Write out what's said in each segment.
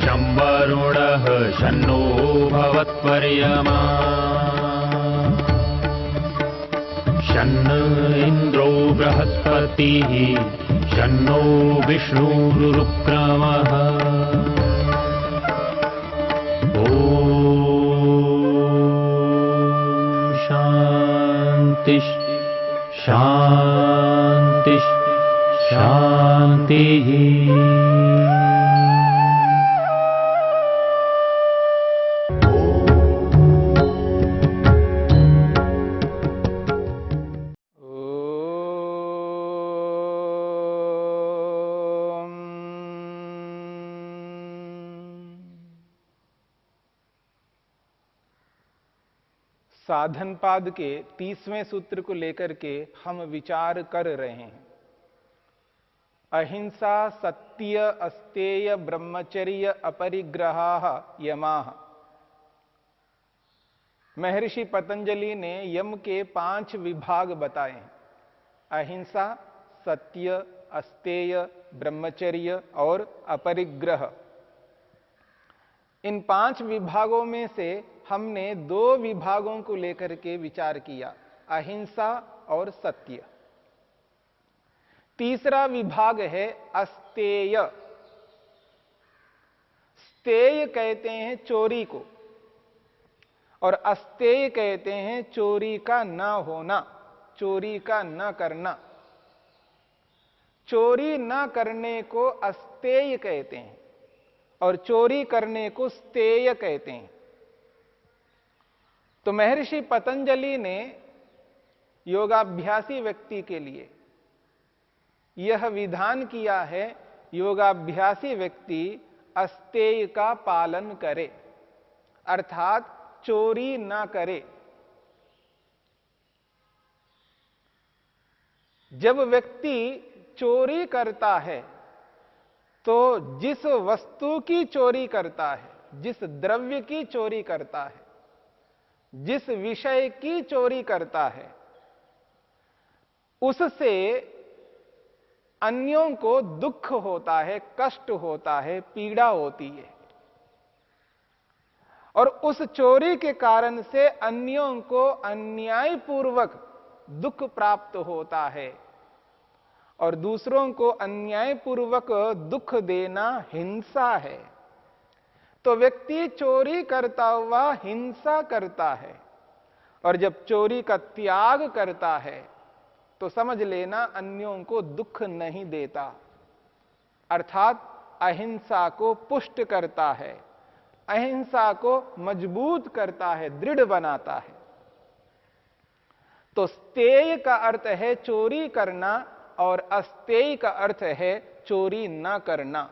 शं वरुणः शन्नो भवत्पर्यमा शन्न इन्द्रो बृहस्पतिः शन्नो विष्णुरुक्रमः ॐ शान्ति शान्ति शान्तिः। साधन पाद के 30वें सूत्र को लेकर के हम विचार कर रहे हैं। अहिंसा सत्य अस्तेय ब्रह्मचर्य अपरिग्रहाः यमाः। महर्षि पतंजलि ने यम के 5 विभाग बताए हैं। अहिंसा, सत्य, अस्तेय, ब्रह्मचर्य और अपरिग्रह। इन 5 विभागों में से हमने 2 विभागों को लेकर के विचार किया, अहिंसा और सत्य। तीसरा विभाग है अस्तेय। स्तेय कहते हैं चोरी को और अस्तेय कहते हैं चोरी का न होना, चोरी का न करना। चोरी न करने को अस्तेय कहते हैं और चोरी करने को स्तेय कहते हैं। तो महर्षि पतंजलि ने योगाभ्यासी व्यक्ति के लिए यह विधान किया है, योगाभ्यासी व्यक्ति अस्तेय का पालन करे, अर्थात चोरी ना करे। जब व्यक्ति चोरी करता है तो जिस वस्तु की चोरी करता है, जिस द्रव्य की चोरी करता है, जिस विषय की चोरी करता है, उससे अन्यों को दुख होता है, कष्ट होता है, पीड़ा होती है और उस चोरी के कारण से अन्यों को अन्यायपूर्वक दुख प्राप्त होता है और दूसरों को अन्यायपूर्वक दुख देना हिंसा है। तो व्यक्ति चोरी करता हुआ हिंसा करता है और जब चोरी का त्याग करता है तो समझ लेना अन्यों को दुख नहीं देता, अर्थात अहिंसा को पुष्ट करता है, अहिंसा को मजबूत करता है, दृढ़ बनाता है। तो स्तेय का अर्थ है चोरी करना और अस्तेय का अर्थ है चोरी न करना।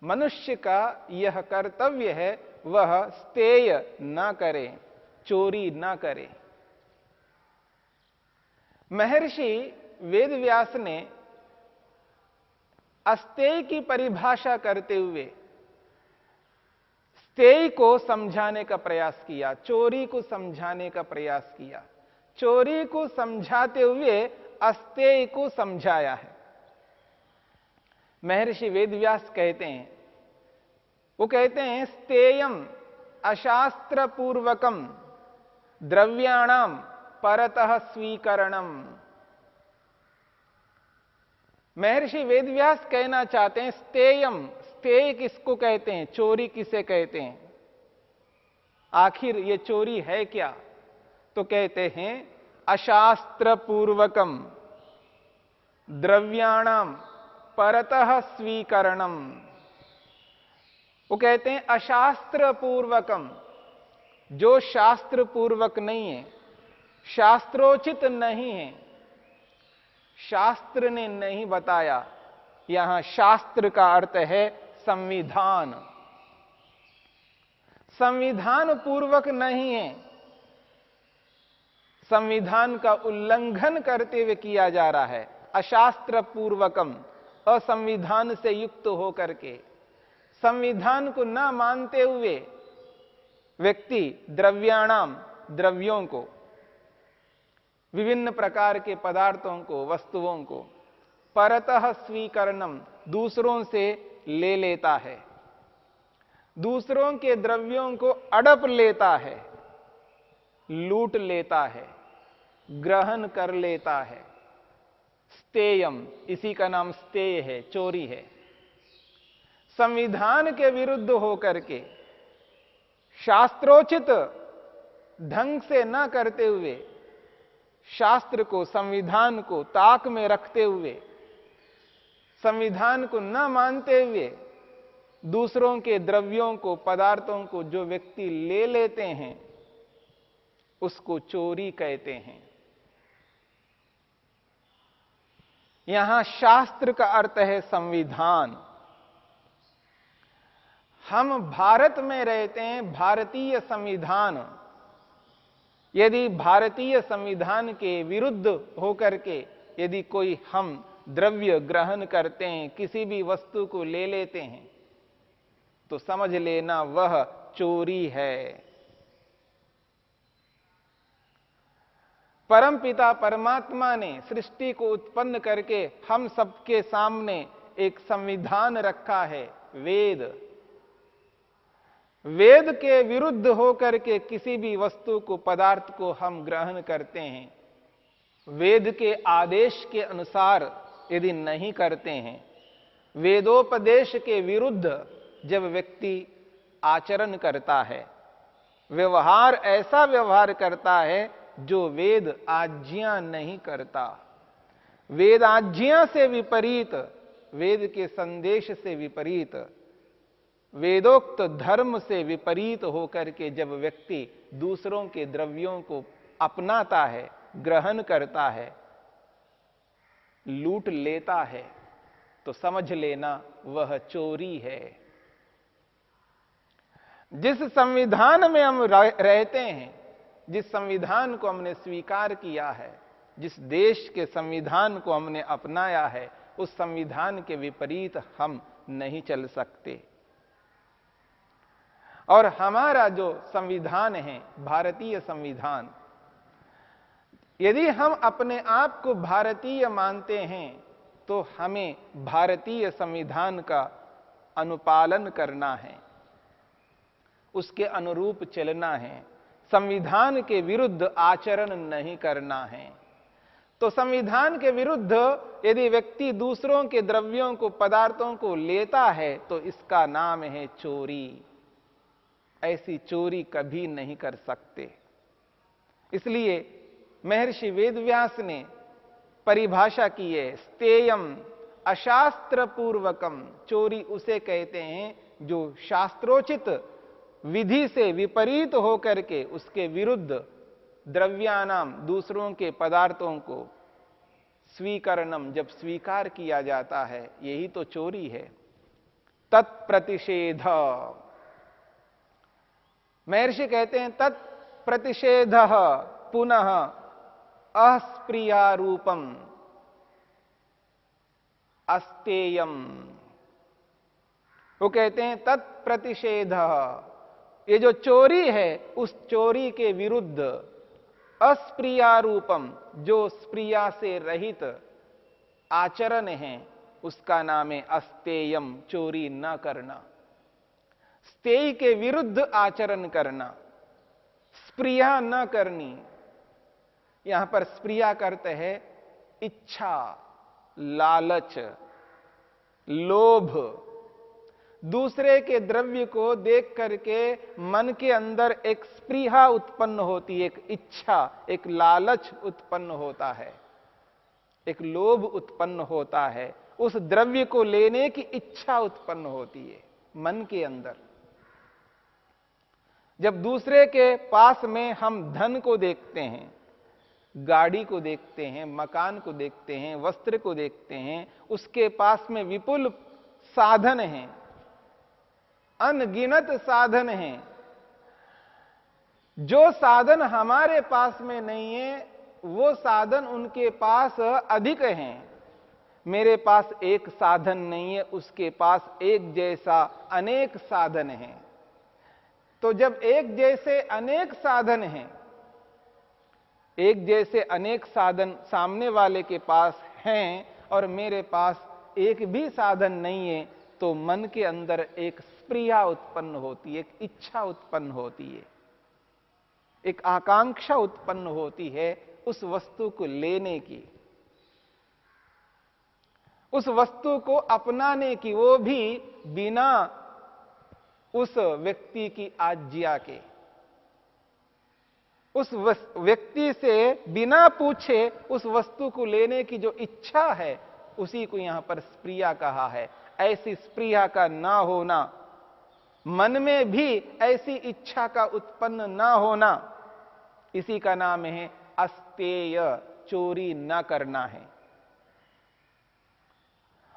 मनुष्य का यह कर्तव्य है, वह स्तेय न करे, चोरी न करे। महर्षि वेदव्यास ने अस्तेय की परिभाषा करते हुए स्तेय को समझाने का प्रयास किया, चोरी को समझाने का प्रयास किया। चोरी को समझाते हुए अस्तेय को समझाया है। महर्षि वेदव्यास कहते हैं, वो कहते हैं स्तेयम अशास्त्र पूर्वकम द्रव्याणाम परतः स्वीकरणम। महर्षि वेदव्यास कहना चाहते हैं स्तेयम, स्तेय किसको कहते हैं, चोरी किसे कहते हैं, आखिर ये चोरी है क्या? तो कहते हैं अशास्त्र पूर्वकम द्रव्याणाम परतः स्वीकरणम। वो कहते हैं अशास्त्र पूर्वकम, जो शास्त्र पूर्वक नहीं है, शास्त्रोचित नहीं है, शास्त्र ने नहीं बताया। यहां शास्त्र का अर्थ है संविधान, संविधान पूर्वक नहीं है, संविधान का उल्लंघन करते हुए किया जा रहा है। अशास्त्र पूर्वकम, असंविधान से युक्त होकर के, संविधान को न मानते हुए व्यक्ति द्रव्याणाम, द्रव्यों को, विभिन्न प्रकार के पदार्थों को, वस्तुओं को परतः स्वीकरणम, दूसरों से ले लेता है। दूसरों के द्रव्यों को अड़प लेता है, लूट लेता है, ग्रहण कर लेता है। स्तेयम, इसी का नाम स्तेय है, चोरी है। संविधान के विरुद्ध होकर के, शास्त्रोचित ढंग से न करते हुए, शास्त्र को, संविधान को ताक में रखते हुए, संविधान को न मानते हुए दूसरों के द्रव्यों को, पदार्थों को जो व्यक्ति ले लेते हैं उसको चोरी कहते हैं। यहां शास्त्र का अर्थ है संविधान। हम भारत में रहते हैं, भारतीय संविधान। यदि भारतीय संविधान के विरुद्ध होकर के यदि कोई हम द्रव्य ग्रहण करते हैं, किसी भी वस्तु को ले लेते हैं, तो समझ लेना वह चोरी है। परमपिता परमात्मा ने सृष्टि को उत्पन्न करके हम सबके सामने एक संविधान रखा है, वेद। वेद के विरुद्ध होकर के किसी भी वस्तु को, पदार्थ को हम ग्रहण करते हैं, वेद के आदेश के अनुसार यदि नहीं करते हैं, वेदोपदेश के विरुद्ध जब व्यक्ति आचरण करता है, व्यवहार ऐसा व्यवहार करता है जो वेद आज्ञा नहीं करता, वेद आज्ञा से विपरीत, वेद के संदेश से विपरीत, वेदोक्त धर्म से विपरीत होकर के जब व्यक्ति दूसरों के द्रव्यों को अपनाता है, ग्रहण करता है, लूट लेता है, तो समझ लेना वह चोरी है। जिस संविधान में हम रहते हैं, जिस संविधान को हमने स्वीकार किया है, जिस देश के संविधान को हमने अपनाया है, उस संविधान के विपरीत हम नहीं चल सकते। और हमारा जो संविधान है, भारतीय संविधान, यदि हम अपने आप को भारतीय मानते हैं तो हमें भारतीय संविधान का अनुपालन करना है, उसके अनुरूप चलना है, संविधान के विरुद्ध आचरण नहीं करना है। तो संविधान के विरुद्ध यदि व्यक्ति दूसरों के द्रव्यों को, पदार्थों को लेता है तो इसका नाम है चोरी। ऐसी चोरी कभी नहीं कर सकते। इसलिए महर्षि वेदव्यास ने परिभाषा की है, स्तेयम अशास्त्र पूर्वकम। चोरी उसे कहते हैं जो शास्त्रोचित विधि से विपरीत होकर के उसके विरुद्ध द्रव्यानाम, दूसरों के पदार्थों को स्वीकरणम, जब स्वीकार किया जाता है, यही तो चोरी है। तत्प्रतिषेध, महर्षि कहते हैं तत्प्रतिषेध पुनः अस्प्रियारूपम अस्तेयम। वो कहते हैं तत्प्रतिषेध, ये जो चोरी है उस चोरी के विरुद्ध अस्प्रियारूपम, जो स्प्रिया से रहित आचरण है, उसका नाम है अस्तेयम, चोरी न करना। स्तेय के विरुद्ध आचरण करना, स्प्रिया न करनी। यहां पर स्प्रिया करते हैं इच्छा, लालच, लोभ। दूसरे के द्रव्य को देख करके मन के अंदर एक स्प्रिया उत्पन्न होती है, एक इच्छा, एक लालच उत्पन्न होता है, एक लोभ उत्पन्न होता है, उस द्रव्य को लेने की इच्छा उत्पन्न होती है मन के अंदर। जब दूसरे के पास में हम धन को देखते हैं, गाड़ी को देखते हैं, मकान को देखते हैं, वस्त्र को देखते हैं, उसके पास में विपुल साधन हैं, अनगिनत साधन हैं, जो साधन हमारे पास में नहीं है वो साधन उनके पास अधिक हैं। मेरे पास एक साधन नहीं है, उसके पास एक जैसा अनेक साधन हैं। तो जब एक जैसे अनेक साधन हैं, एक जैसे अनेक साधन सामने वाले के पास हैं और मेरे पास एक भी साधन नहीं है, तो मन के अंदर एक स्प्रिया उत्पन्न होती है, एक इच्छा उत्पन्न होती है, एक आकांक्षा उत्पन्न होती है उस वस्तु को लेने की, उस वस्तु को अपनाने की, वो भी बिना उस व्यक्ति की आज्ञा के, उस व्यक्ति से बिना पूछे उस वस्तु को लेने की जो इच्छा है, उसी को यहां पर स्प्रिया कहा है। ऐसी स्प्रिया का ना होना, मन में भी ऐसी इच्छा का उत्पन्न ना होना, इसी का नाम है अस्तेय, चोरी न करना है।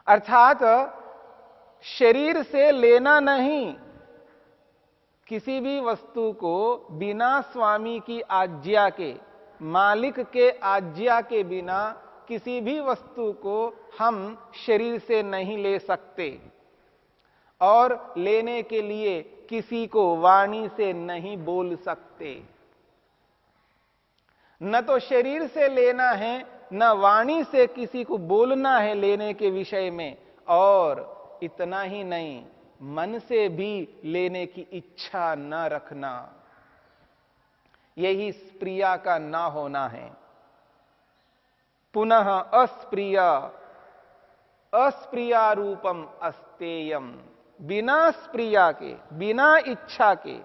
अर्थात शरीर से लेना नहीं, किसी भी वस्तु को बिना स्वामी की आज्ञा के, मालिक के आज्ञा के बिना किसी भी वस्तु को हम शरीर से नहीं ले सकते, और लेने के लिए किसी को वाणी से नहीं बोल सकते। न तो शरीर से लेना है, न वाणी से किसी को बोलना है लेने के विषय में, और इतना ही नहीं, मन से भी लेने की इच्छा न रखना। यही स्प्रिया का ना होना है। पुनः अस्प्रिया, अस्प्रिया रूपम अस्तेयम, बिना स्प्रिया के, बिना इच्छा के,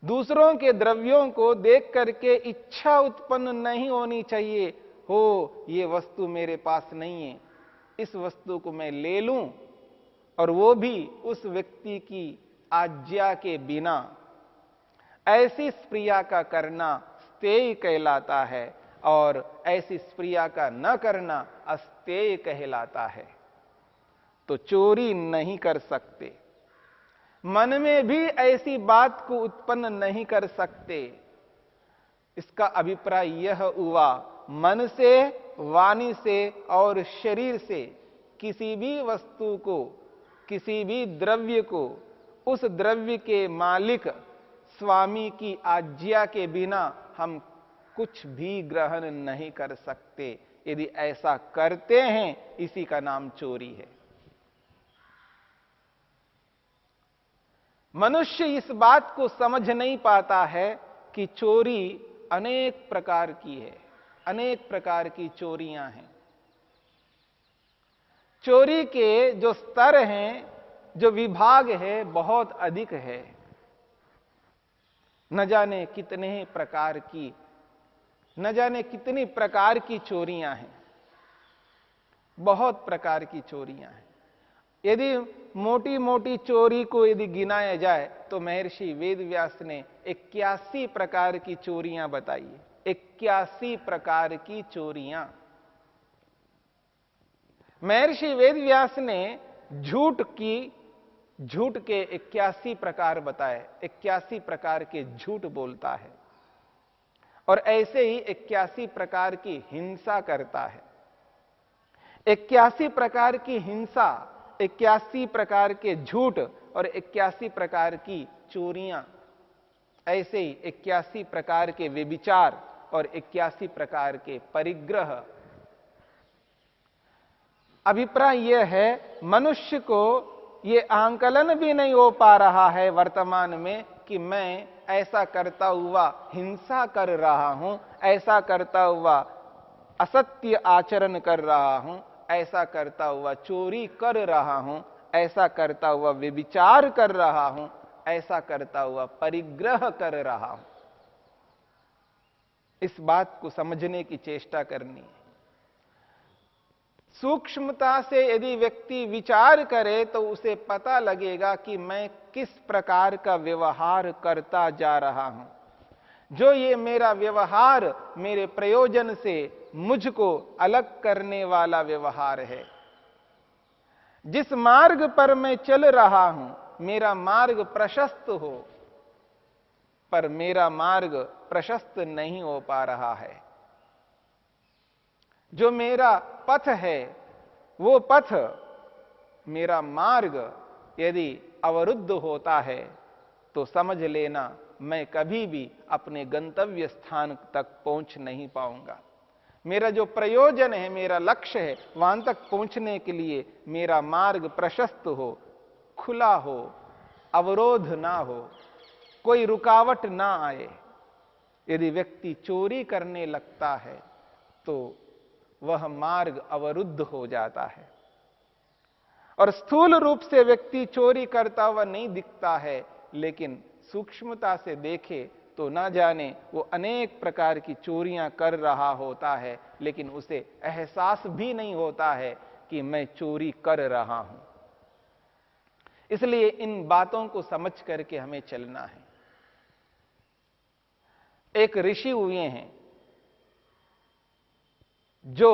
दूसरों के द्रव्यों को देख करके इच्छा उत्पन्न नहीं होनी चाहिए, हो ये वस्तु मेरे पास नहीं है, इस वस्तु को मैं ले लूं, और वो भी उस व्यक्ति की आज्ञा के बिना। ऐसी स्प्रिया का करना स्तेय कहलाता है, और ऐसी स्प्रिया का न करना अस्तेय कहलाता है। तो चोरी नहीं कर सकते, मन में भी ऐसी बात को उत्पन्न नहीं कर सकते। इसका अभिप्राय यह हुआ, मन से, वाणी से और शरीर से किसी भी वस्तु को, किसी भी द्रव्य को, उस द्रव्य के मालिक स्वामी की आज्ञा के बिना हम कुछ भी ग्रहण नहीं कर सकते। यदि ऐसा करते हैं, इसी का नाम चोरी है। मनुष्य इस बात को समझ नहीं पाता है कि चोरी अनेक प्रकार की है, अनेक प्रकार की चोरियां हैं। चोरी के जो स्तर हैं, जो विभाग है, बहुत अधिक है। न जाने कितने प्रकार की, न जाने कितनी प्रकार की चोरियां हैं, बहुत प्रकार की चोरियां हैं। यदि मोटी मोटी चोरी को यदि गिनाया जाए तो महर्षि वेदव्यास ने 81 प्रकार की चोरियां बताई। 81 प्रकार की चोरियां। महर्षि वेदव्यास ने झूठ के 81 प्रकार बताए। 81 प्रकार के झूठ बोलता है, और ऐसे ही 81 प्रकार की हिंसा करता है। 81 प्रकार की हिंसा, 81 प्रकार के झूठ और 81 प्रकार की चोरियां, ऐसे ही 81 प्रकार के व्यभिचार और 81 प्रकार के परिग्रह। अभिप्राय यह है, मनुष्य को यह आंकलन भी नहीं हो पा रहा है वर्तमान में कि मैं ऐसा करता हुआ हिंसा कर रहा हूं, ऐसा करता हुआ असत्य आचरण कर रहा हूं, ऐसा करता हुआ चोरी कर रहा हूं, ऐसा करता हुआ व्यभिचार कर रहा हूं, ऐसा करता हुआ परिग्रह कर रहा हूं। इस बात को समझने की चेष्टा करनी है। सूक्ष्मता से यदि व्यक्ति विचार करे तो उसे पता लगेगा कि मैं किस प्रकार का व्यवहार करता जा रहा हूं। जो ये मेरा व्यवहार मेरे प्रयोजन से मुझको अलग करने वाला व्यवहार है। जिस मार्ग पर मैं चल रहा हूं, मेरा मार्ग प्रशस्त हो, पर मेरा मार्ग प्रशस्त नहीं हो पा रहा है। जो मेरा पथ है, वो पथ, मेरा मार्ग यदि अवरुद्ध होता है तो समझ लेना मैं कभी भी अपने गंतव्य स्थान तक पहुंच नहीं पाऊंगा। मेरा जो प्रयोजन है, मेरा लक्ष्य है, वहां तक पहुंचने के लिए मेरा मार्ग प्रशस्त हो, खुला हो, अवरोध ना हो, कोई रुकावट ना आए। यदि व्यक्ति चोरी करने लगता है तो वह मार्ग अवरुद्ध हो जाता है। और स्थूल रूप से व्यक्ति चोरी करता हुआ नहीं दिखता है, लेकिन सूक्ष्मता से देखे तो ना जाने वो अनेक प्रकार की चोरियां कर रहा होता है, लेकिन उसे एहसास भी नहीं होता है कि मैं चोरी कर रहा हूं। इसलिए इन बातों को समझ करके हमें चलना है। एक ऋषि हुए हैं जो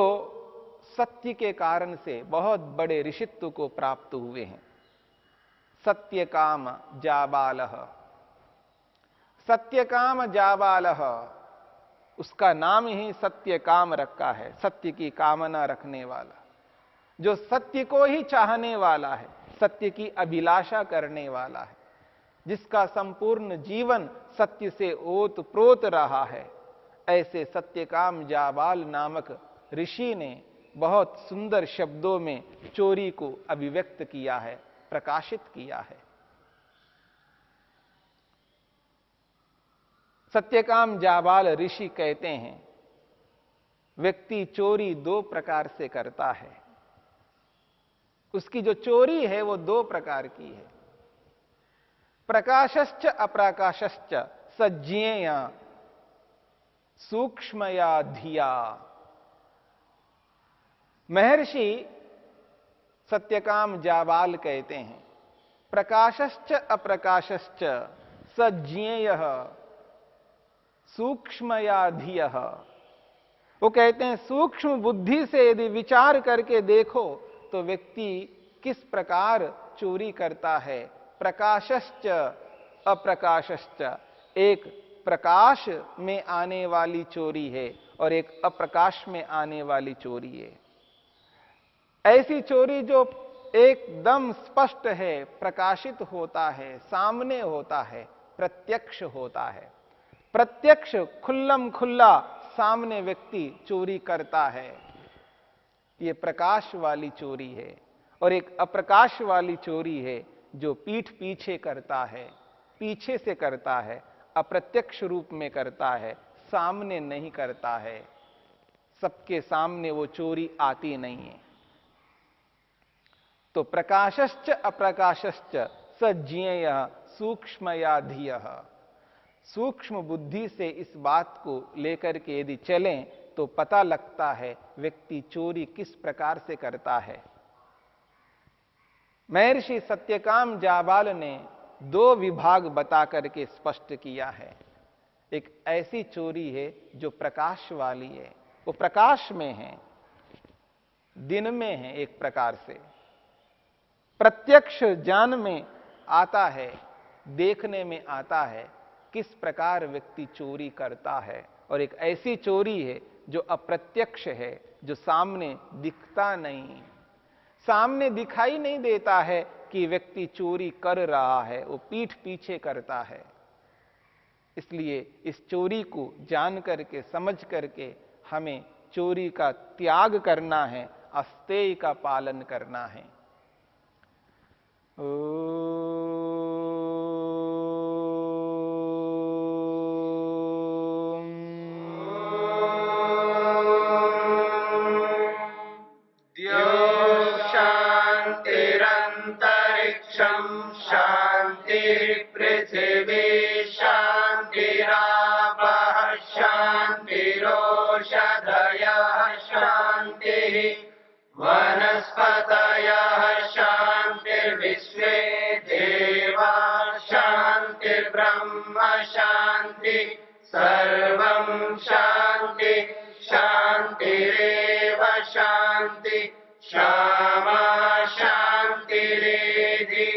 सत्य के कारण से बहुत बड़े ऋषित्व को प्राप्त हुए हैं। सत्यकाम जाबालः, सत्यकाम जाबालः, उसका नाम ही सत्यकाम रखा है, सत्य की कामना रखने वाला, जो सत्य को ही चाहने वाला है, सत्य की अभिलाषा करने वाला है, जिसका संपूर्ण जीवन सत्य से ओत प्रोत रहा है। ऐसे सत्यकाम जाबाल नामक ऋषि ने बहुत सुंदर शब्दों में चोरी को अभिव्यक्त किया है, प्रकाशित किया है। सत्यकाम जाबाल ऋषि कहते हैं, व्यक्ति चोरी दो प्रकार से करता है। उसकी जो चोरी है वो दो प्रकार की है। प्रकाशश्च अप्रकाशश्च सज्ञेय सूक्ष्मया धिया। महर्षि सत्यकाम जाबाल कहते हैं, प्रकाशश्च अप्रकाशश्च सज्ञेय सूक्ष्मया धियः। वो कहते हैं सूक्ष्म बुद्धि से यदि विचार करके देखो तो व्यक्ति किस प्रकार चोरी करता है। प्रकाशश्च अप्रकाशश्च, एक प्रकाश में आने वाली चोरी है और एक अप्रकाश में आने वाली चोरी है। ऐसी चोरी जो एकदम स्पष्ट है, प्रकाशित होता है, सामने होता है, प्रत्यक्ष होता है। प्रत्यक्ष खुल्लम खुल्ला सामने व्यक्ति चोरी करता है, ये प्रकाश वाली चोरी है। और एक अप्रकाश वाली चोरी है जो पीठ पीछे करता है, पीछे से करता है, अप्रत्यक्ष रूप में करता है, सामने नहीं करता है, सबके सामने वो चोरी आती नहीं है। तो प्रकाशश्च अप्रकाशश्च सज्ञेय सूक्ष्मया धियः। सूक्ष्म बुद्धि से इस बात को लेकर के यदि चलें तो पता लगता है व्यक्ति चोरी किस प्रकार से करता है। महर्षि सत्यकाम जाबाल ने दो विभाग बता करके स्पष्ट किया है। एक ऐसी चोरी है जो प्रकाश वाली है, वो प्रकाश में है, दिन में है, एक प्रकार से प्रत्यक्ष ज्ञान में आता है, देखने में आता है किस प्रकार व्यक्ति चोरी करता है। और एक ऐसी चोरी है जो अप्रत्यक्ष है, जो सामने दिखता नहीं, सामने दिखाई नहीं देता है कि व्यक्ति चोरी कर रहा है, वो पीठ पीछे करता है। इसलिए इस चोरी को जान करके, समझ करके हमें चोरी का त्याग करना है, अस्तेय का पालन करना है। पृथिवी शान्तिरापः शान्तिरोषधयः शान्तिः वनस्पतयः शान्तिर्विश्वे देवा शान्तिर्ब्रह्म शान्ति सर्वं शान्ति शान्तिरेव शान्ति क्षमा शान्तिरेधि।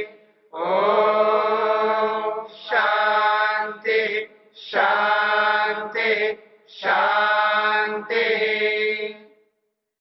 शांति शांति शांति।